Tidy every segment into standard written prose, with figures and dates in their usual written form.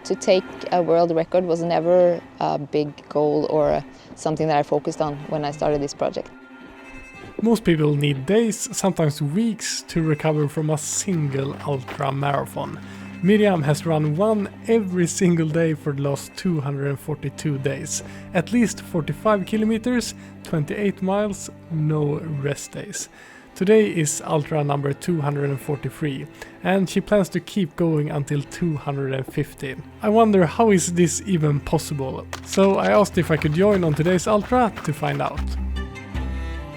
to take a world record was never a big goal or something that I focused on when I started this project. Most people need days, sometimes weeks, to recover from a single ultra marathon. Miriam has run one every single day for the last 242 days. At least 45 kilometers, 28 miles, no rest days. Today is ultra number 243, and she plans to keep going until 250. I wonder, how is this even possible? So I asked if I could join on today's ultra to find out.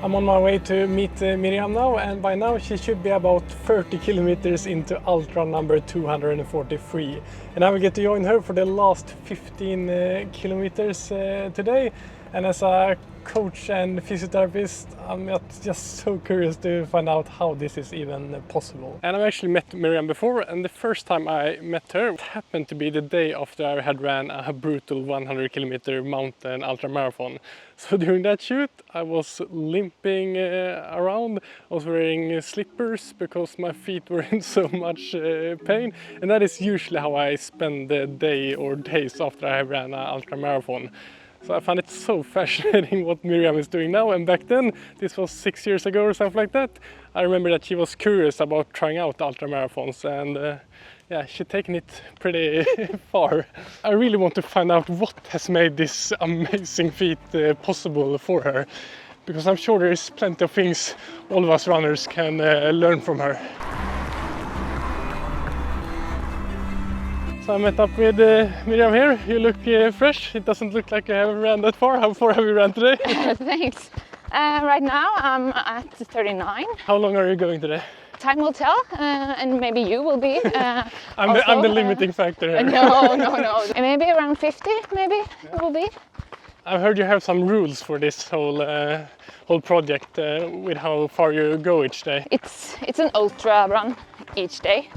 I'm on my way to meet Miriam now, and by now she should be about 30 kilometers into ultra number 243. And I will get to join her for the last 15 kilometers today. And as a coach and physiotherapist, I'm just so curious to find out how this is even possible. And I've actually met Miriam before, and the first time I met her it happened to be the day after I had ran a brutal 100 kilometer mountain ultra marathon. So during that shoot I was limping around. I was wearing slippers because my feet were in so much pain, and that is usually how I spend the day or days after I ran an ultra marathon. So I find it so fascinating what Miriam is doing now, and back then, this was 6 years ago or something like that, I remember that she was curious about trying out ultra marathons, and yeah, she's taken it pretty far. I really want to find out what has made this amazing feat possible for her, because I'm sure there is plenty of things all of us runners can learn from her. So I met up with Miriam here. You look fresh. It doesn't look like you haven't ran that far. How far have you ran today? Thanks. Right now I'm at 39. How long are you going today? Time will tell, and maybe you will be. I'm the limiting factor here. No. Maybe around 50, maybe it will be. I've heard you have some rules for this whole project with how far you go each day. It's an ultra run each day,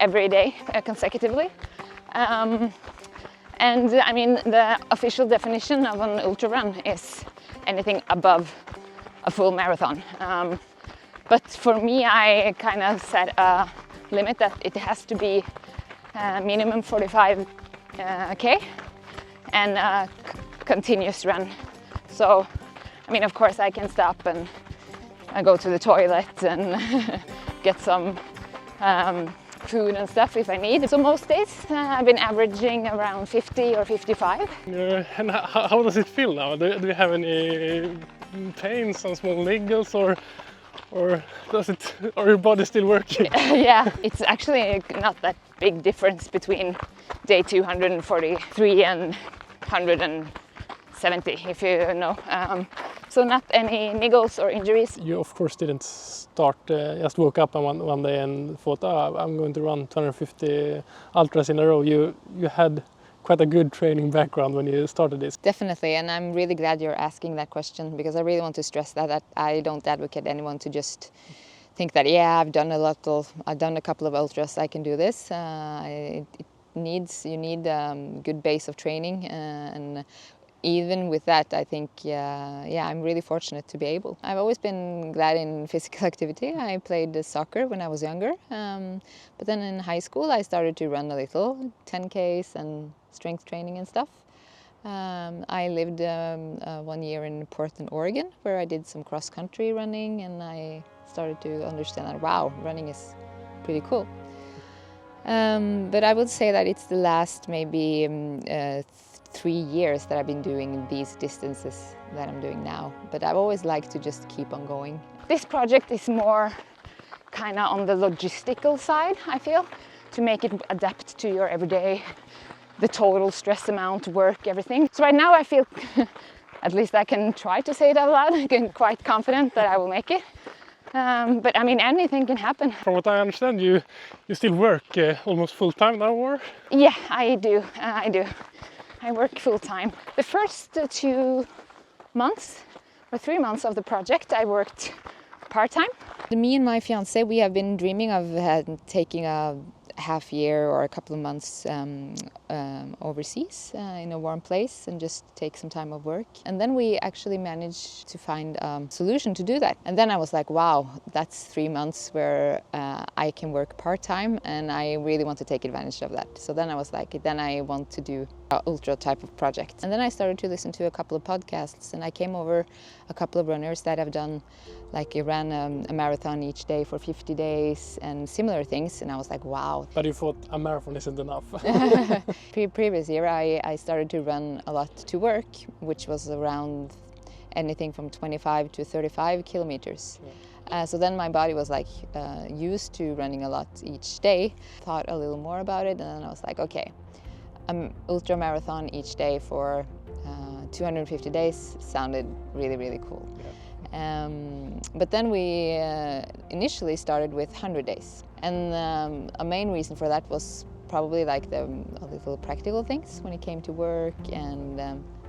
every day consecutively. And I mean, the official definition of an ultra run is anything above a full marathon. But for me, I kind of set a limit that it has to be minimum 45 k and a continuous run. So, I mean, of course, I can stop and go to the toilet and get some food and stuff if I need. So most days I've been averaging around 50 or 55. And how does it feel now? Do you have any pains on small niggles, or your body still working? Yeah, it's actually not that big difference between day 243 and 170, if you know. So not any niggles or injuries. You of course didn't start, just woke up one day and thought, I'm going to run 250 ultras in a row. You had quite a good training background when you started this. Definitely, and I'm really glad you're asking that question, because I really want to stress that I don't advocate anyone to just think that, yeah, I've done a couple of ultras, I can do this. You need a good base of training, and even with that, I think, I'm really fortunate to be able. I've always been glad in physical activity. I played soccer when I was younger, but then in high school I started to run a little, 10Ks and strength training and stuff. I lived 1 year in Portland, Oregon, where I did some cross-country running, and I started to understand that, wow, running is pretty cool. But I would say that it's the last maybe 3 years that I've been doing these distances that I'm doing now. But I've always liked to just keep on going. This project is more kind of on the logistical side, I feel, to make it adapt to your everyday, the total stress amount, work, everything. So right now I feel, at least I can try to say it out loud, I'm quite confident that I will make it. But I mean, anything can happen. From what I understand, you still work almost full time now, or? Yeah, I do. I work full time. The first 2 months or 3 months of the project, I worked part time. Me and my fiance, we have been dreaming of taking a half year or a couple of months overseas in a warm place and just take some time off work. And then we actually managed to find a solution to do that. And then I was like, wow, that's 3 months where I can work part-time, and I really want to take advantage of that. So then I was like, then I want to do an ultra type of project. And then I started to listen to a couple of podcasts, and I came over a couple of runners that have done, like, ran a marathon each day for 50 days and similar things, and I was like, wow. But you thought a marathon isn't enough. Previous year I started to run a lot to work, which was around anything from 25 to 35 kilometers. Yeah. So then my body was like used to running a lot each day. Thought a little more about it, and then I was like, okay, ultra marathon each day for 250 days sounded really, really cool. Yeah. But then we initially started with 100 days. And a main reason for that was probably like the little practical things when it came to work and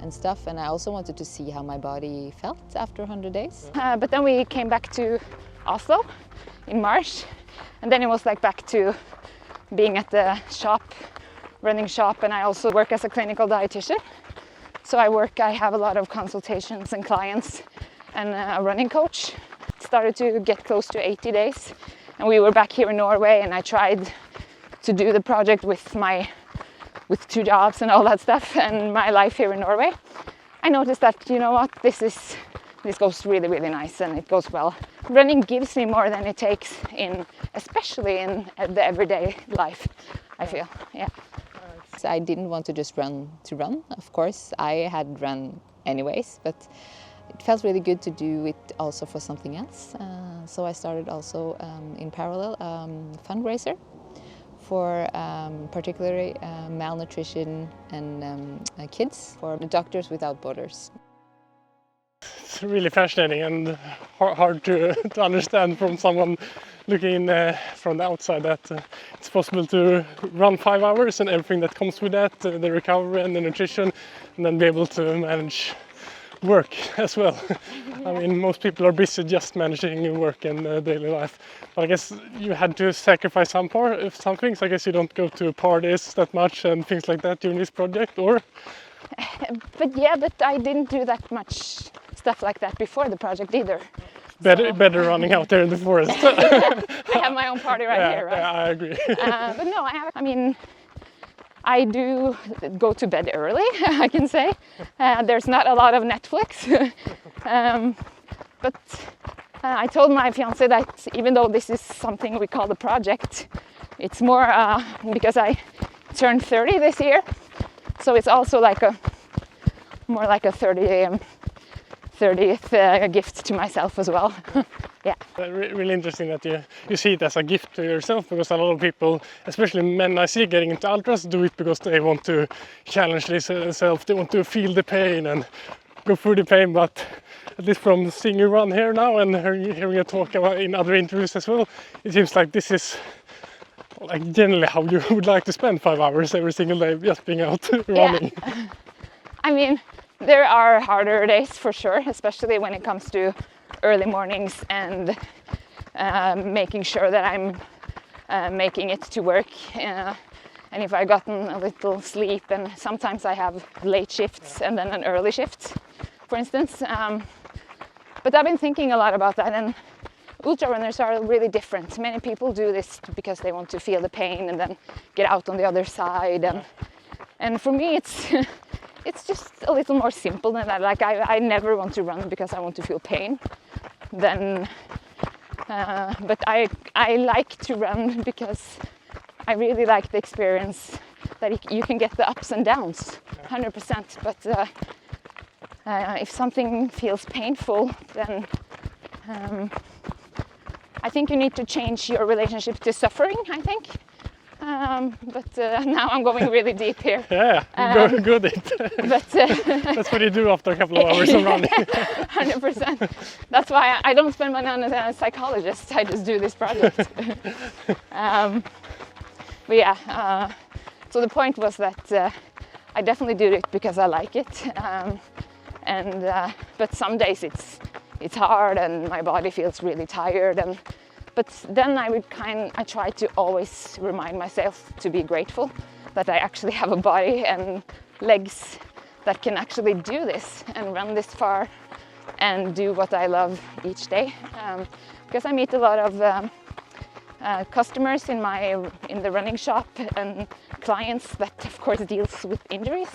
stuff. And I also wanted to see how my body felt after 100 days. But then we came back to Oslo in March. And then it was like back to being at the shop, running shop. And I also work as a clinical dietitian. So I have a lot of consultations and clients and a running coach. Started to get close to 80 days. And we were back here in Norway, and I tried to do the project with 2 jobs and all that stuff and my life here in Norway. I noticed that, you know what, this goes really, really nice, and it goes well. Running gives me more than it takes, especially in the everyday life, I feel. Yeah. So I didn't want to just run to run, of course. I had run anyways, but it felt really good to do it also for something else. So I started also in parallel fundraiser for particularly malnutrition and kids for the Doctors Without Borders. It's really fascinating and hard to understand from someone looking from the outside that it's possible to run 5 hours and everything that comes with that, the recovery and the nutrition, and then be able to manage work as well. Yeah. I mean, most people are busy just managing work and daily life. But I guess you had to sacrifice some things. I guess you don't go to parties that much and things like that during this project, or? But I didn't do that much stuff like that before the project either. Better running out there in the forest. I have my own party here, right? Yeah, I agree. But no, I do go to bed early, I can say. There's not a lot of Netflix. But I told my fiancé that even though this is something we call the project, it's more because I turned 30 this year. So it's also more like a 30th gift to myself as well. Yeah. Really interesting that you see it as a gift to yourself, because a lot of people, especially men I see getting into ultras, do it because they want to challenge themselves, they want to feel the pain and go through the pain. But at least from seeing you run here now and hearing you talk about in other interviews as well, it seems like this is like generally how you would like to spend 5 hours every single day, just being out running. Yeah. I mean, there are harder days for sure, especially when it comes to early mornings and making sure that I'm making it to work. And if I've gotten a little sleep, and sometimes I have late shifts and then an early shift, for instance. But I've been thinking a lot about that, and ultra runners are really different. Many people do this because they want to feel the pain and then get out on the other side. And for me, it's just a little more simple than that. Like I never want to run because I want to feel pain. But I like to run because I really like the experience that you can get the ups and downs, 100%. But if something feels painful, then I think you need to change your relationship to suffering, I think. But now I'm going really deep here. Yeah, good. But that's what you do after a couple of hours of running. 100%. That's why I don't spend money on a psychologist. I just do this project. But yeah, so the point was that I definitely do it because I like it. But some days it's hard and my body feels really tired, and But then I try to always remind myself to be grateful that I actually have a body and legs that can actually do this and run this far and do what I love each day. Because I meet a lot of customers in the running shop and clients that of course deals with injuries.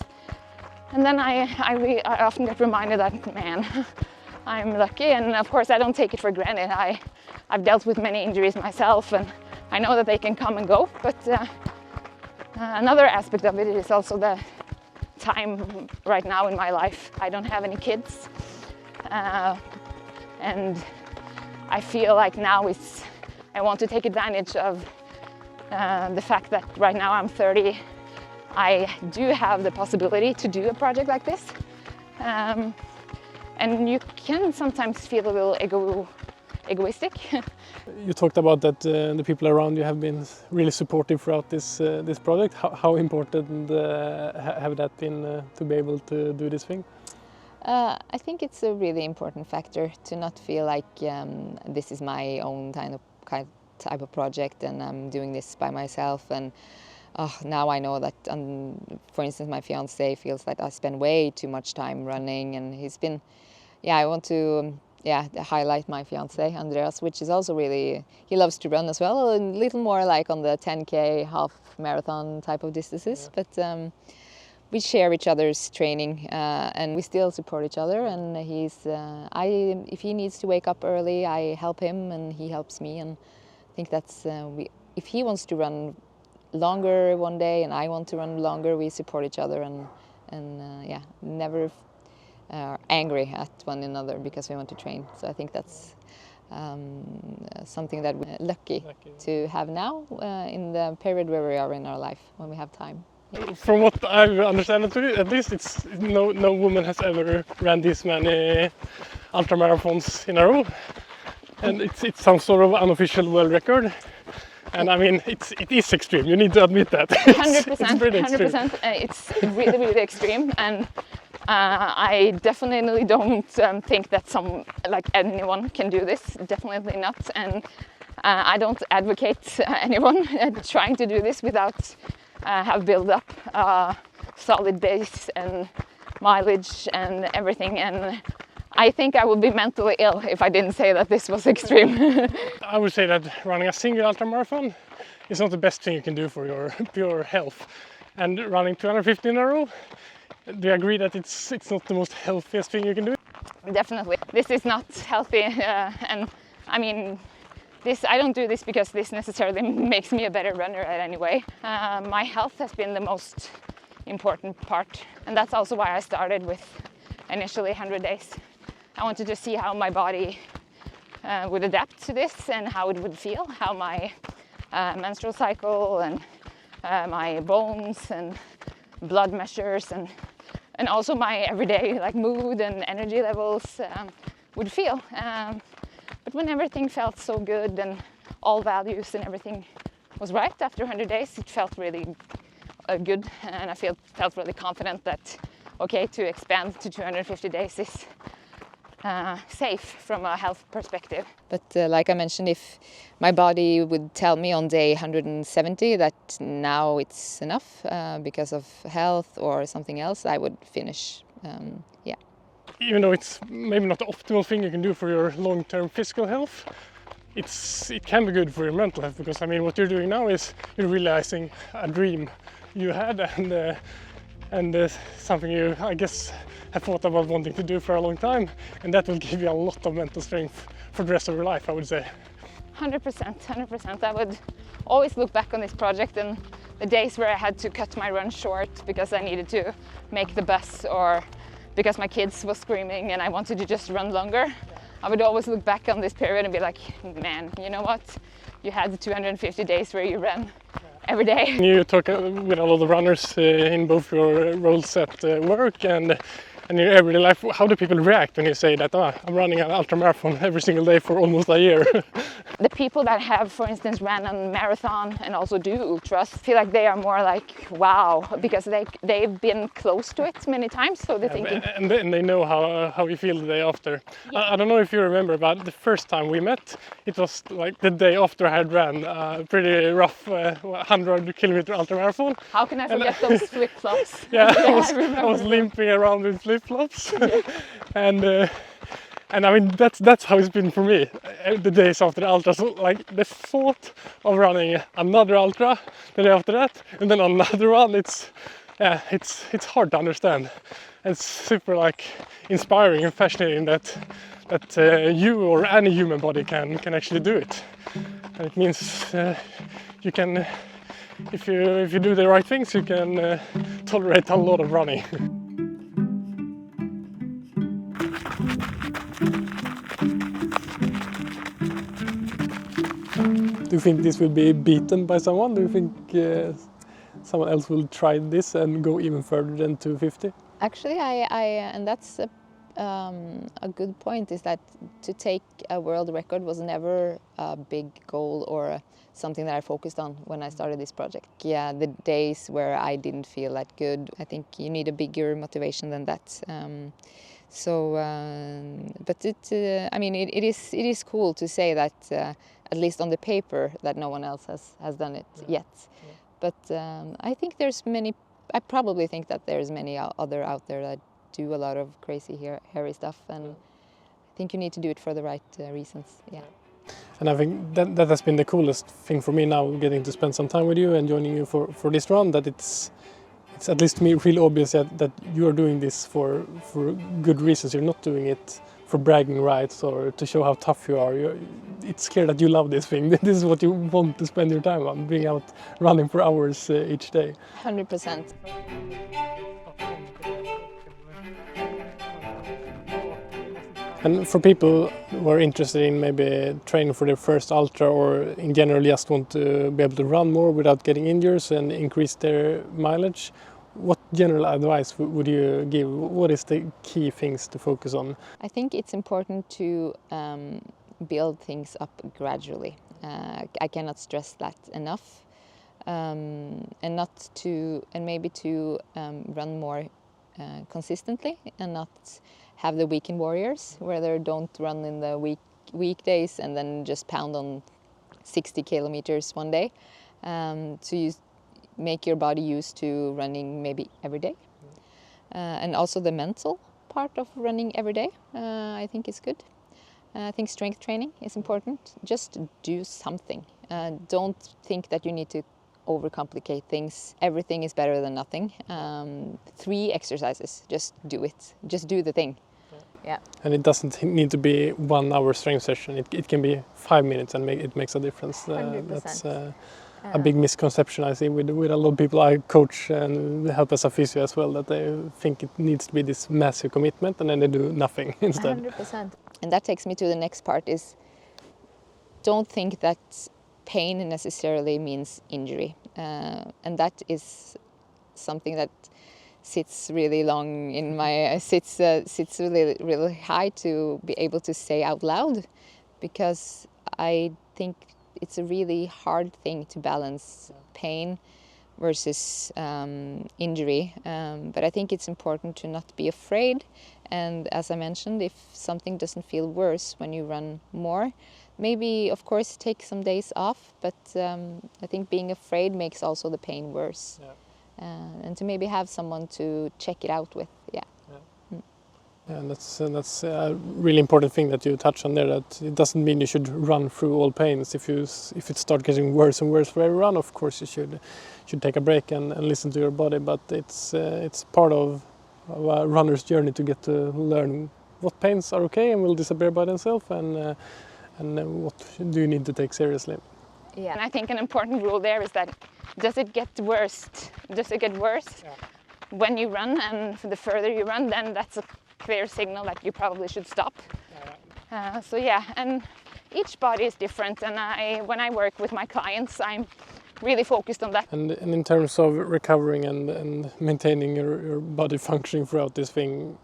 And then I often get reminded that, man, I'm lucky, and of course I don't take it for granted. I've dealt with many injuries myself, and I know that they can come and go, but another aspect of it is also the time right now in my life. I don't have any kids, and I feel like now I want to take advantage of the fact that right now I'm 30. I do have the possibility to do a project like this, and you can sometimes feel a little egoistic. You talked about that the people around you have been really supportive throughout this project. How important have that been to be able to do this thing? I think it's a really important factor to not feel like this is my own type of project and I'm doing this by myself. And now I know that, for instance, my fiance feels like I spend way too much time running, and he's been, I want to highlight my fiance Andreas, which is also really, he loves to run as well, a little more like on the 10K half marathon type of distances, but we share each other's training and we still support each other. And if he needs to wake up early, I help him and he helps me. And I think that's if he wants to run longer one day and I want to run longer, we support each other and never are angry at one another because we want to train. So I think that's something that we're lucky to have now in the period where we are in our life when we have time. From what I understand, at least it's no woman has ever ran this many ultramarathons in a row, and it's some sort of unofficial world record. And I mean, it is extreme. You need to admit that. 100%. It's pretty extreme. 100%. It's really, really extreme, and I definitely don't think that anyone can do this. Definitely not. And I don't advocate anyone trying to do this without have built up a solid base and mileage and everything. And I think I would be mentally ill if I didn't say that this was extreme. I would say that running a single ultramarathon is not the best thing you can do for your pure health. And running 250 in a row, do you agree that it's not the most healthiest thing you can do? Definitely. This is not healthy, and I mean, I don't do this because this necessarily makes me a better runner in any way. My health has been the most important part, and that's also why I started with initially 100 days. I wanted to see how my body would adapt to this and how it would feel, how my menstrual cycle and my bones and blood measures and also my everyday mood and energy levels would feel. But when everything felt so good and all values and everything was right after 100 days, it felt really good, and I felt really confident that to expand to 250 days is safe from a health perspective. But like I mentioned, if my body would tell me on day 170 that now it's enough because of health or something else, I would finish. Even though it's maybe not the optimal thing you can do for your long-term physical health, it can be good for your mental health, because I mean what you're doing now is you're realizing a dream you had and something you, I guess, have thought about wanting to do for a long time, and that will give you a lot of mental strength for the rest of your life, I would say. 100%. I would always look back on this project and the days where I had to cut my run short because I needed to make the bus or because my kids were screaming and I wanted to just run longer. I would always look back on this period and be like, man, you know what? You had the 250 days where you ran every day. You talk with a lot of runners in both your roles at work and And in your everyday life, how do people react when you say that, I'm running an ultramarathon every single day for almost a year? The people that have, for instance, ran a marathon and also do ultras feel like they are more like, wow, because they've been close to it many times, so they're thinking... And they know how you feel the day after. Yeah. I don't know if you remember, but the first time we met, it was like the day after I had ran a pretty rough 100-kilometer ultramarathon. How can I forget those flip-flops? Yeah, I was limping around with flip-flops. And I mean, that's how it's been for me, the days after the ultra. So, like, the thought of running another ultra the day after that, and then another one, it's hard to understand. It's super, like, inspiring and fascinating that you or any human body can actually do it. And it means you can, if you do the right things, you can tolerate a lot of running. Do you think this will be beaten by someone? Do you think someone else will try this and go even further than 250? Actually, and that's a good point, is that to take a world record was never a big goal or something that I focused on when I started this project. Yeah, the days where I didn't feel that good, I think you need a bigger motivation than that. But I mean, it is cool to say that at least on the paper that no one else has done it yet. Yeah. But I think I probably think that there's many other out there that do a lot of crazy hairy stuff, and I think you need to do it for the right reasons. Yeah. And I think that has been the coolest thing for me now, getting to spend some time with you and joining you for this run, that it's at least to me really obvious that you are doing this for good reasons. You're not doing it for bragging rights or to show how tough you are. It's clear that you love this thing. This is what you want to spend your time on, being out running for hours each day. 100%. And for people who are interested in maybe training for their first ultra, or in general just want to be able to run more without getting injuries and increase their mileage, what general advice would you give? What is the key things to focus on? I think it's important to build things up gradually. I cannot stress that enough, and maybe to run more consistently, and not have the weekend warriors where they don't run in the weekdays and then just pound on 60 kilometers one day. So make your body used to running maybe every day. And also the mental part of running every day, I think is good. I think strength training is important. Just do something. Don't think that you need to overcomplicate things. Everything is better than nothing. 3 exercises, just do it. Just do the thing. Yeah. And it doesn't need to be 1 hour strength session. It can be 5 minutes and it makes a difference. 100%. That's a big misconception I see with a lot of people I coach and help as a physio as well, that they think it needs to be this massive commitment and then they do nothing instead. 100%. And that takes me to the next part, is don't think that pain necessarily means injury. And that is something that sits really long in my sits really high to be able to say out loud, because I think it's a really hard thing to balance pain versus injury. But I think it's important to not be afraid. And as I mentioned, if something doesn't feel worse when you run more, maybe of course take some days off. But I think being afraid makes also the pain worse. Yeah. And to maybe have someone to check it out with, yeah. Yeah, and that's a really important thing that you touch on there. That it doesn't mean you should run through all pains. If it starts getting worse and worse for every run, of course you should take a break and listen to your body. But it's part of a runner's journey to get to learn what pains are okay and will disappear by themselves, and what do you need to take seriously. Yeah, and I think an important rule there is that does it get worse? Yeah. When you run, and the further you run, then that's a clear signal that you probably should stop. So yeah, and each body is different, and when I work with my clients, I'm really focused on that. And in terms of recovering and maintaining your body functioning throughout this thing,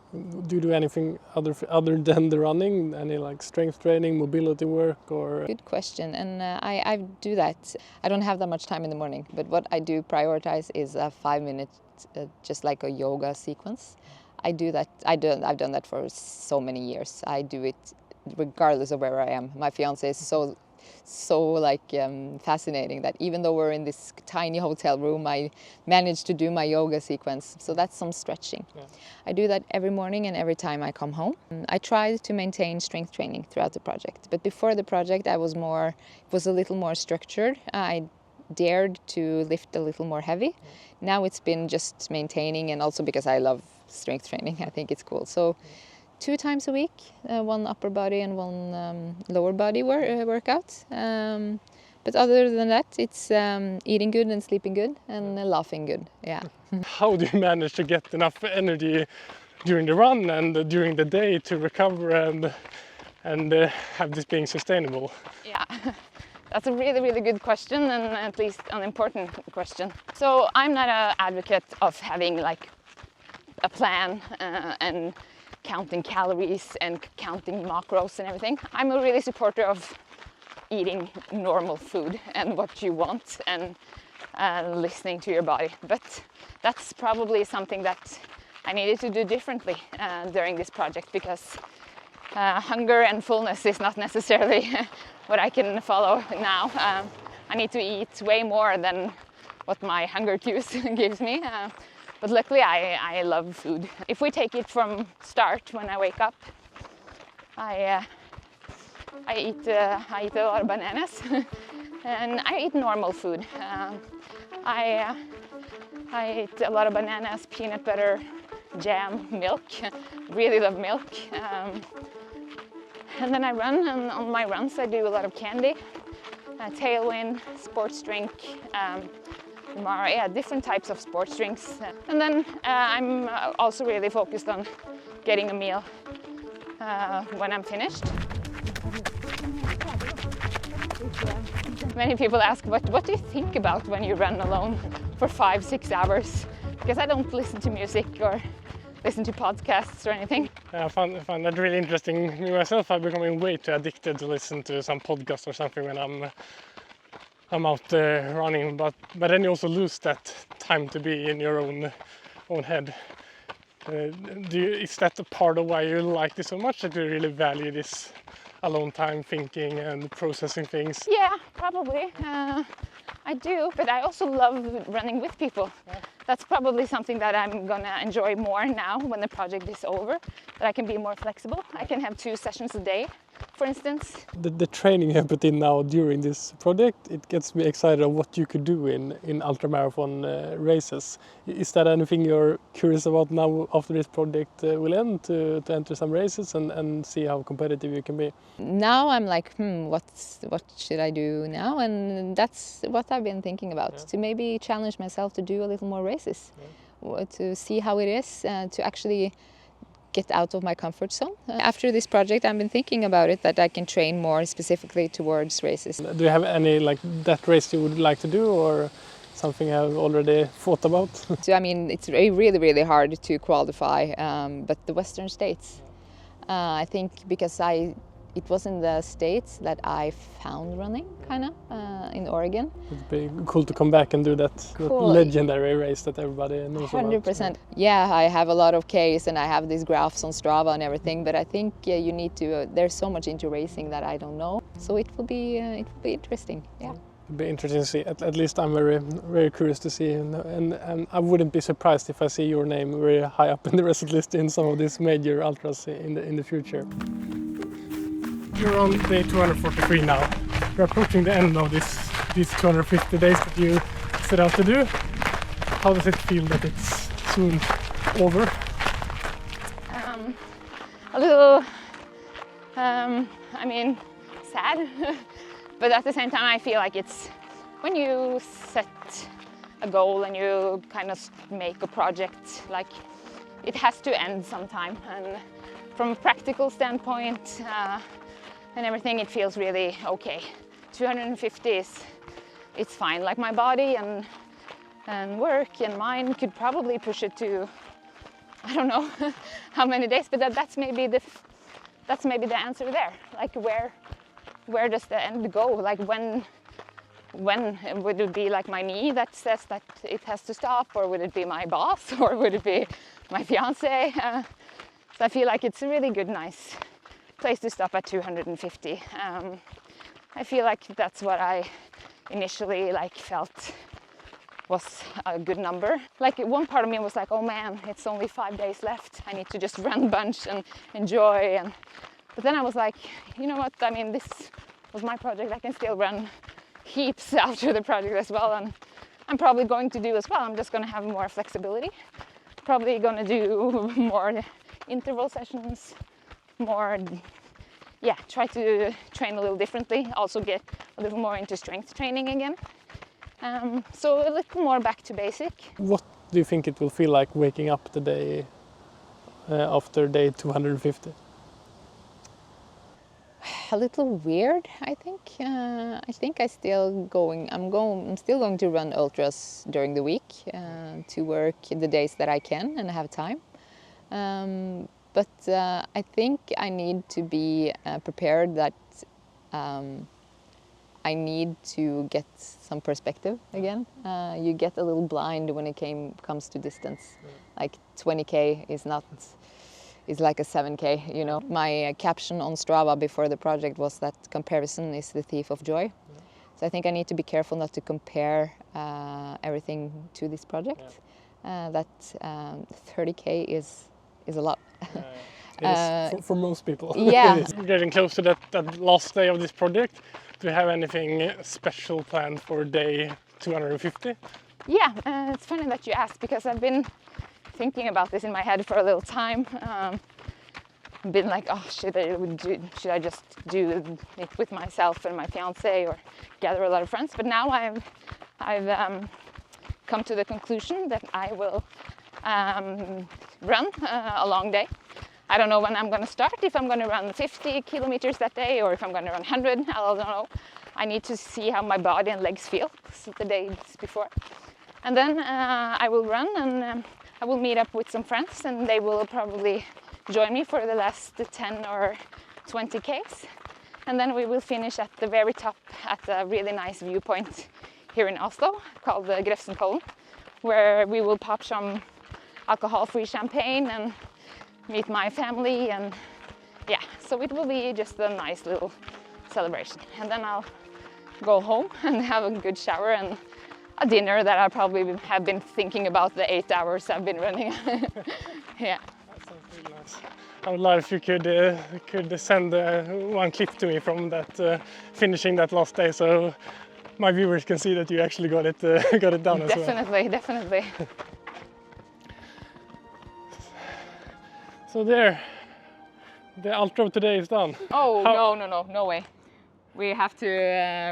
do you do anything other than the running? Any like strength training, mobility work, or? Good question, and I do that. I don't have that much time in the morning, but what I do prioritize is a 5-minute, just like a yoga sequence. I do that. I've done that for so many years. I do it regardless of where I am. My fiance is so like fascinating that even though we're in this tiny hotel room, I managed to do my yoga sequence. So that's some stretching. Yeah. I do that every morning and every time I come home. I tried to maintain strength training throughout the project, but before the project it was a little more structured. I dared to lift a little more heavy. Yeah. Now it's been just maintaining, and also because I love strength training, I think it's cool. So 2 times a week, one upper body and one lower body workout. But other than that, it's eating good and sleeping good and laughing good. Yeah. How do you manage to get enough energy during the run and during the day to recover and have this being sustainable? Yeah. That's a really, really good question, and at least an important question. So I'm not an advocate of having like a plan and counting calories and counting macros and everything. I'm a really supporter of eating normal food and what you want and listening to your body. But that's probably something that I needed to do differently during this project, because hunger and fullness is not necessarily what I can follow now. I need to eat way more than what my hunger cues gives me. But luckily I love food. If we take it from start, when I wake up, I eat a lot of bananas and I eat normal food. I eat a lot of bananas, peanut butter, jam, milk. Really love milk. And then I run, and on my runs I do a lot of candy, tailwind, sports drink, different types of sports drinks. And then I'm also really focused on getting a meal when I'm finished. Many people ask, what do you think about when you run alone for 5-6 hours? Because I don't listen to music or listen to podcasts or anything. I find that really interesting. Me myself, I'm becoming way too addicted to listen to some podcast or something when I'm out running, but then you also lose that time to be in your own head. Is that a part of why you like this so much, that you really value this alone time, thinking and processing things? Yeah, probably. I do, but I also love running with people. Yeah. That's probably something that I'm gonna enjoy more now when the project is over, that I can be more flexible. I can have 2 sessions a day, for instance. The training you have put in now during this project, it gets me excited of what you could do in ultramarathon races. Is that anything you're curious about now after this project will end, to enter some races and see how competitive you can be? Now I'm like, what should I do now? And that's what I've been thinking about, to maybe challenge myself to do a little more races, to see how it is, to actually get out of my comfort zone. After this project, I've been thinking about it, that I can train more specifically towards races. Do you have any that race you would like to do, or something I've already thought about? So, I mean, it's really, really hard to qualify, but the Western States, I think, because it was in the States that I found running, kind of, in Oregon. It'd be cool to come back and do that legendary race that everybody knows 100%. about. Yeah, I have a lot of Ks and I have these graphs on Strava and everything, but I think you need to, there's so much into racing that I don't know. So it will be interesting, yeah. It'll be interesting to see. At least I'm very, very curious to see, and I wouldn't be surprised if I see your name very high up in the result list in some of these major ultras in the future. You're on day 243 now. We're approaching the end of these 250 days that you set out to do. How does it feel that it's soon over? A little, sad. But at the same time, I feel like it's when you set a goal and you kind of make a project, like it has to end sometime. And from a practical standpoint and everything, it feels really okay. 250 is it's fine. Like my body and work and mind could probably push it to, I don't know how many days, but that's maybe the answer there. Like where does the end go? Like when would it be like my knee that says that it has to stop, or would it be my boss, or would it be my fiance? So I feel like it's a really good, nice place to stop at 250. I feel like that's what I initially like felt was a good number. Like one part of me was like, oh man, it's only 5 days left. I need to just run a bunch and enjoy. But then I was like, you know what? I mean, this was my project. I can still run heaps after the project as well, and I'm probably going to do as well. I'm just going to have more flexibility. Probably going to do more interval sessions, more, yeah, try to train a little differently. Also get a little more into strength training again. So a little more back to basic. What do you think it will feel like waking up the day after day 250? A little weird, I think. I'm still going to run ultras during the week to work the days that I can and have time. But I think I need to be prepared that I need to get some perspective again. You get a little blind when it comes to distance. Like 20K is like a 7K, you know. My caption on Strava before the project was that comparison is the thief of joy. So I think I need to be careful not to compare everything to this project. That 30K is a lot. It is for most people. Yeah. We're getting close to that last day of this project. Do you have anything special planned for day 250? Yeah, it's funny that you asked, because I've been thinking about this in my head for a little time. Been like, oh, should I just do it with myself and my fiance, or gather a lot of friends? But now I've come to the conclusion that I will run a long day. I don't know when I'm going to start, if I'm going to run 50 kilometers that day or if I'm going to run 100, I don't know. I need to see how my body and legs feel the days before. And then I will run, and I will meet up with some friends, and they will probably join me for the last 10 or 20 Ks. And then we will finish at the very top at a really nice viewpoint here in Oslo called the Grefsenkollen, where we will pop some alcohol-free champagne and meet my family, and yeah, so it will be just a nice little celebration. And then I'll go home and have a good shower and a dinner that I probably have been thinking about the 8 hours I've been running. Yeah. That sounds really nice. I would love if you could send one clip to me from that finishing that last day, so my viewers can see that you actually got it done as well. Definitely. So there, the ultra of today is done. Oh, no way. We have to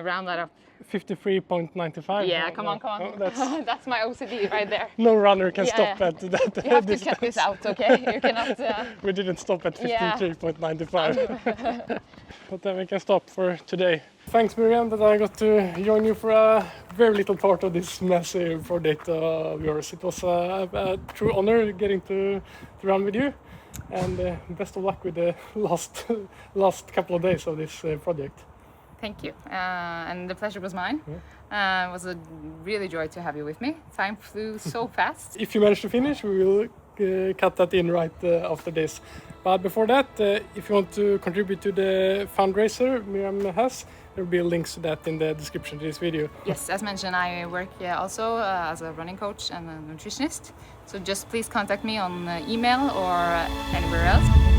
round that up. 53.95. Yeah, come on. Oh, that's my OCD right there. No runner can stop at that. You have to cut this out, okay? You cannot. We didn't stop at 53.95. But then we can stop for today. Thanks, Miriam, that I got to join you for a very little part of this massive project of yours. It was a true honor getting to run with you, and best of luck with the last couple of days of this project. Thank you, and the pleasure was mine. It was a really joy to have you with me. Time flew so fast. If you manage to finish, we will cut that in right after this. But before that, if you want to contribute to the fundraiser Miriam has, there will be links to that in the description to this video. Yes, as mentioned, I work also as a running coach and a nutritionist. So just please contact me on email or anywhere else.